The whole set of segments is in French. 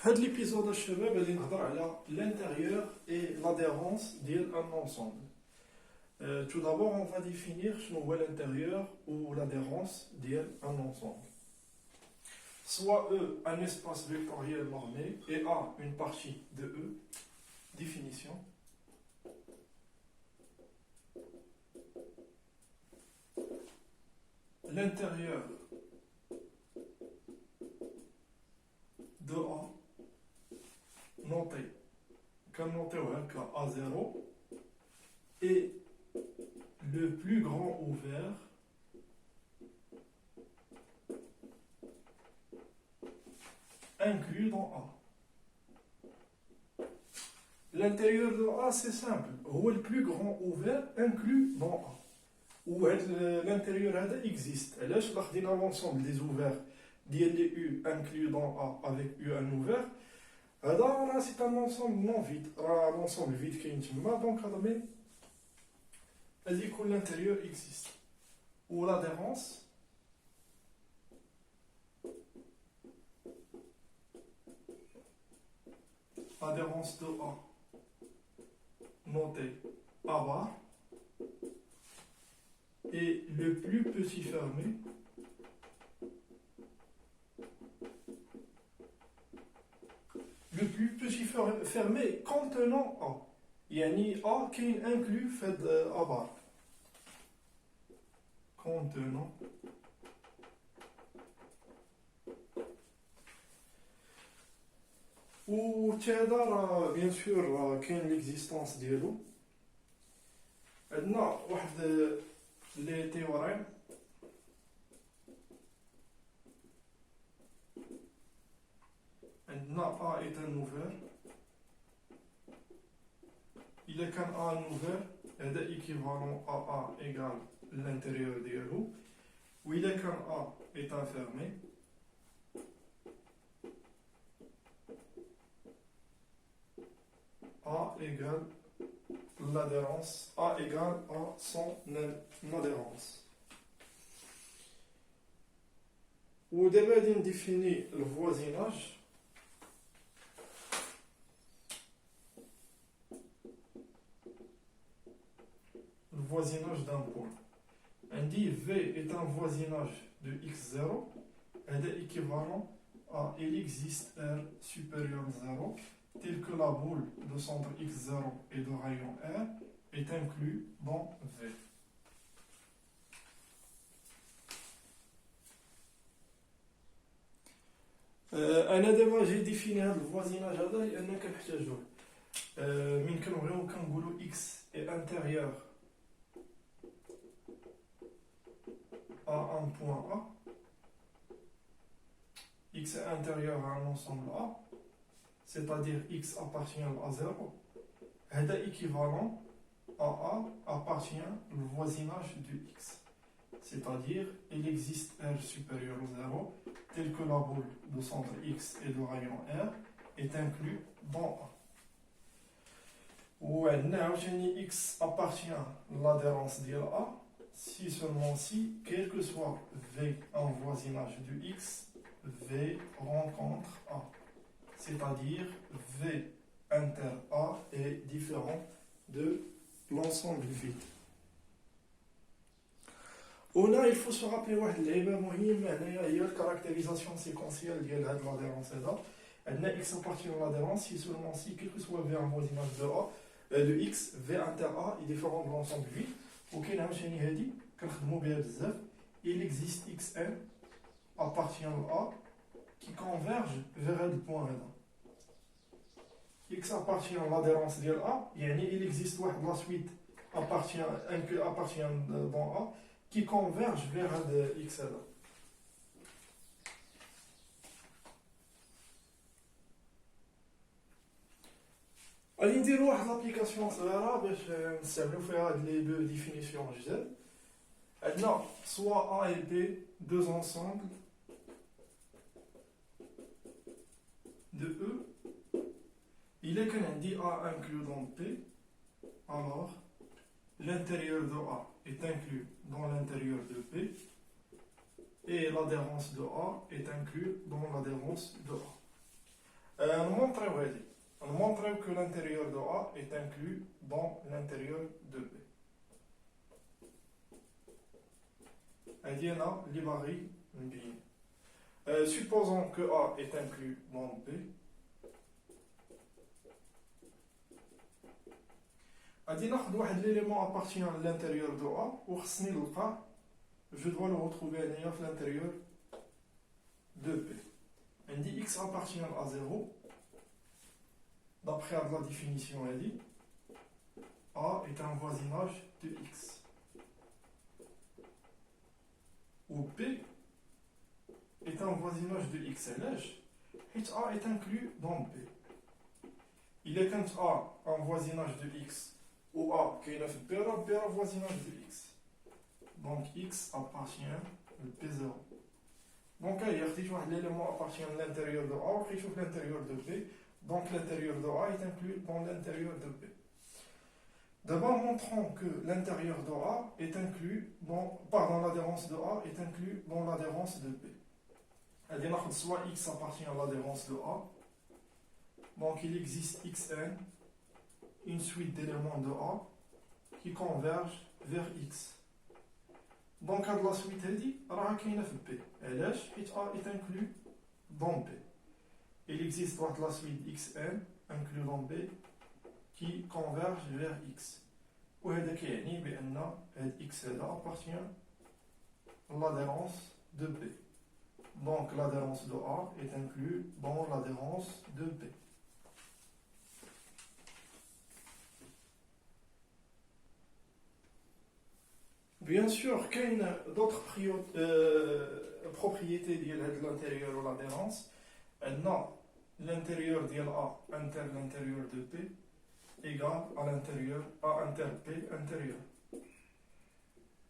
Dans l'épisode الشباب اللي نهضر على l'intérieur et l'adhérence d'un ensemble. Tout d'abord, on va définir ce qu'est l'intérieur ou l'adhérence d'un ensemble. Soit E, un espace vectoriel normé, et A, une partie de E. Définition. L'intérieur de A, noté, comme noté à 0, est le plus grand ouvert inclus dans A. L'intérieur de A, c'est simple. Où est le plus grand ouvert inclus dans A. Où l'intérieur existe. Et là, je vais l'ensemble des ouverts d'ILU U inclus dans A avec U un ouvert. Là, c'est un ensemble non vide. Un ensemble vide qui est intimement. Donc, l'intérieur existe. Ou l'adhérence. Adhérence de A. Noté A bar. Et le plus petit fermé. Le plus petit fermé contenant A. Yani A qui inclut fait A bar. Contenant ou تيدا bien sûr كاين l'existence ديالو. عندنا واحد لي تيوريم عندنا A est un ouvert. Il est qu'un A un ouvert, هذا équivalent à A égale l'intérieur ديالو. Ou il est qu'un A est un fermé. A égale l'adhérence, A égale à son adhérence. Ou d'abord on définit le voisinage. Le voisinage d'un point. On dit V est un voisinage de x0, elle est équivalent à il existe R supérieur à 0, tel que la boule de centre x0 et de rayon R est inclus dans V. أنا دابا j'ai défini هذا الvoisinage هذا لأن كنحتاجوه. من كنبغيو كنقولو x est intérieur à un point A. X est intérieur à un ensemble A. C'est-à-dire x appartient à 0, est équivalent à A appartient au voisinage de x. C'est-à-dire il existe R supérieur à 0, tel que la boule de centre x et de rayon R est inclus dans A. Ou x appartient à l'adhérence de A, si seulement si, quel que soit V en voisinage de x, V rencontre A. C'est-à-dire V inter A est différent de l'ensemble vide. Là, il faut se rappeler la caractérisation séquentielle de l'adhérence. X appartient à l'adhérence si seulement si, quel que soit V en voisinage de A, de X, V inter A est différent de l'ensemble vide. Il existe Xn appartient à A qui converge vers le point là. X appartient à l'adhérence de A, il existe la suite appartient dans A qui converge vers X là. غادي نديرو واحد لابليكاسيون صغيره باش نستعملو فيها هاد لي دو ديفينيسيون جداد. عندنا soit A et B deux ensembles de E. Il est qu'un dit A inclus dans P, alors l'intérieur de A est inclus dans l'intérieur de P et l'adhérence de A est inclus dans l'adhérence de A. montrer que l'intérieur de A est inclus dans l'intérieur de B. Supposons que A est inclus dans B. غادي ناخذ واحد l'élément appartenant à l'intérieur de A وخصني نلقى je dois le retrouver هنايا في l'intérieur de B. عندي x appartient à 0 d'après la définition elle dit A est un voisinage de x ou B est un voisinage de x et A est inclus dans B. Il est quand A un voisinage de x ou A qui est un voisinage de x. Donc x appartient à P0. Donc il y a un élément appartient à l'intérieur de A et à l'intérieur de B. Donc l'intérieur de A est inclus dans l'intérieur de B. D'abord montrons que l'intérieur de A est inclus dans l'adhérence de A est inclus dans l'adhérence de B. C'est-à-dire soit x appartient à l'adhérence de A. Donc il existe xn, une suite d'éléments de A qui convergent vers x. Donc la suite elle dit راه كاينه في B. علاش؟ حيت A est inclus dans B. Il existe la suite xn inclus dans B qui converge vers x. وهذا كيعني بأن هاد x هذا appartient à l'adhérence de B. Donc l'adhérence de A est inclus dans l'adhérence de B. Bien sûr, il y a d'autres propriétés de l'intérieur de l'adhérence. L'intérieur de A inter l'intérieur de P égale à l'intérieur A inter P intérieur.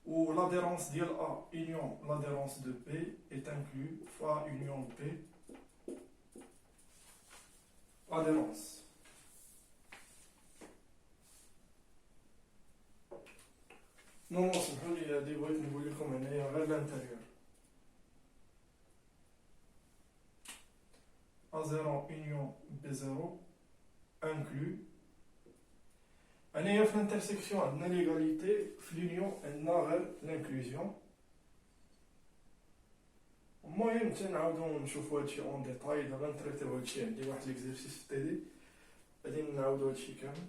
Ou l'adhérence de A union l'adhérence de P est inclus fois union P adhérence. Non, سمحوا لي هذه بغيت نقول لكم هنايا غير l'intérieur. A0 union B0 inclus. هنايا في l'intersection عندنا l'égalité في l'union عندنا غير l'inclusion. المهم تنعاودو نشوفو هادشي اون ديتاي دابا نتريتيو هادشي عندي واحد ليكزيرسيس في التيدي غادي نعاودو هادشي كامل.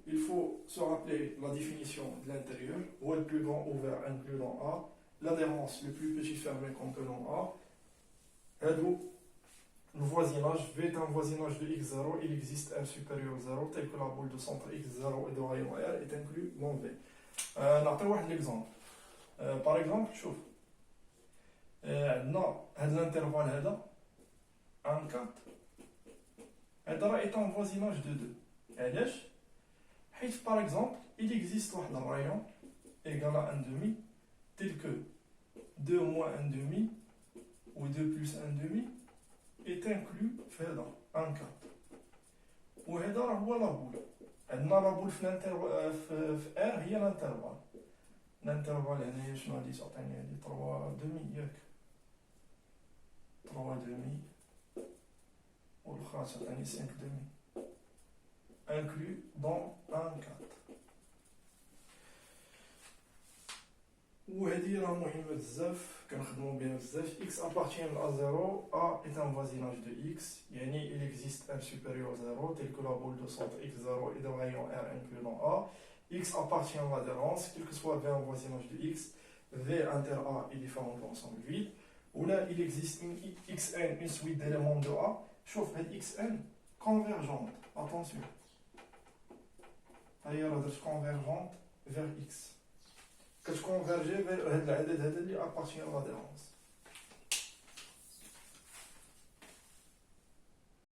Il faut se rappeler la définition de l'intérieur, où est le plus grand ouvert inclus dans A, l'adhérence le plus petit fermé qu'on peut dans A, et d'où le voisinage, V est un voisinage de x0, il existe un supérieur 0, tel que la boule de centre x0 et de rayon R est inclus dans V. نعطي واحد l'exemple. Par exemple, شوف عندنا هاد l'intervalle هذا 1 4 هذا راه est un voisinage de 2. علاش؟ حيث par exemple, il existe un rayon égal à 1 demi, tel que 2 moins 1 demi ou 2 plus 1 demi est inclus dans 1 4. وهذا راه هو لا بول. عندنا لا بول في R هي الانترفال. الانترفال هنايا شنو غادي تعطيني هادي 3 demi ياك 3 demi والاخرى تعطيني 5 demi. Inclus dans 1 4. وهذه راه مهمه بزاف كنخدموا بها بزاف. X appartient à 0, A est un voisinage de X, يعني il existe un supérieur 0 tel que la boule de centre x0 et de rayon R inclus dans A. X appartient à l'adhérence, quel que soit V un voisinage de X, V inter A est différent de l'ensemble vide. Ou là il existe une xn, une suite d'éléments de A. شوف هاد xn convergente, attention. هي راه درت convergente vers X. كتكونفيرجي vers هاد العدد هذا اللي appartient à l'adhérence.